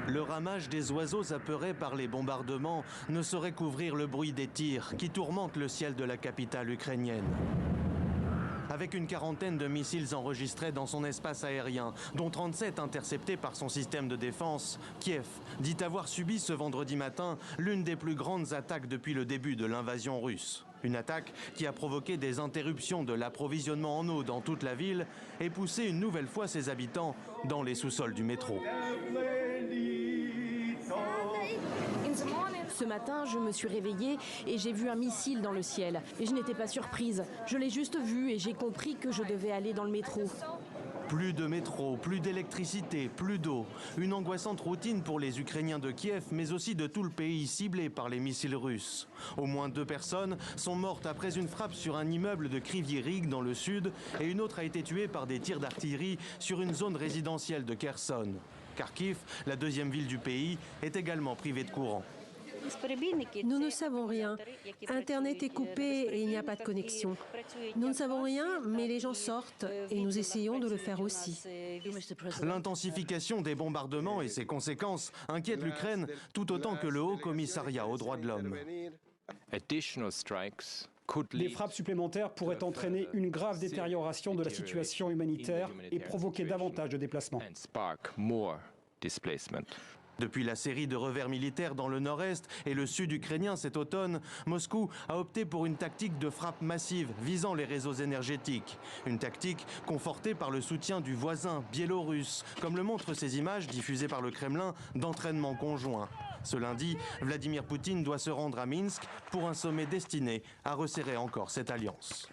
Le ramage des oiseaux apeurés par les bombardements ne saurait couvrir le bruit des tirs qui tourmentent le ciel de la capitale ukrainienne. Avec une quarantaine de missiles enregistrés dans son espace aérien, dont 37 interceptés par son système de défense, Kiev dit avoir subi ce vendredi matin l'une des plus grandes attaques depuis le début de l'invasion russe. Une attaque qui a provoqué des interruptions de l'approvisionnement en eau dans toute la ville et poussé une nouvelle fois ses habitants dans les sous-sols du métro. Ce matin, je me suis réveillée et j'ai vu un missile dans le ciel. Et je n'étais pas surprise. Je l'ai juste vu et j'ai compris que je devais aller dans le métro. Plus de métro, plus d'électricité, plus d'eau. Une angoissante routine pour les Ukrainiens de Kiev, mais aussi de tout le pays ciblé par les missiles russes. Au moins 2 personnes sont mortes après une frappe sur un immeuble de Kryvyi Rih dans le sud et une autre a été tuée par des tirs d'artillerie sur une zone résidentielle de Kherson. Kharkiv, la deuxième ville du pays, est également privée de courant. Nous ne savons rien. Internet est coupé et il n'y a pas de connexion. Nous ne savons rien, mais les gens sortent et nous essayons de le faire aussi. L'intensification des bombardements et ses conséquences inquiètent l'Ukraine tout autant que le Haut Commissariat aux droits de l'homme. Des frappes supplémentaires pourraient entraîner une grave détérioration de la situation humanitaire et provoquer davantage de déplacements. Depuis la série de revers militaires dans le nord-est et le sud ukrainien cet automne, Moscou a opté pour une tactique de frappe massive visant les réseaux énergétiques. Une tactique confortée par le soutien du voisin biélorusse, comme le montrent ces images diffusées par le Kremlin d'entraînement conjoint. Ce lundi, Vladimir Poutine doit se rendre à Minsk pour un sommet destiné à resserrer encore cette alliance.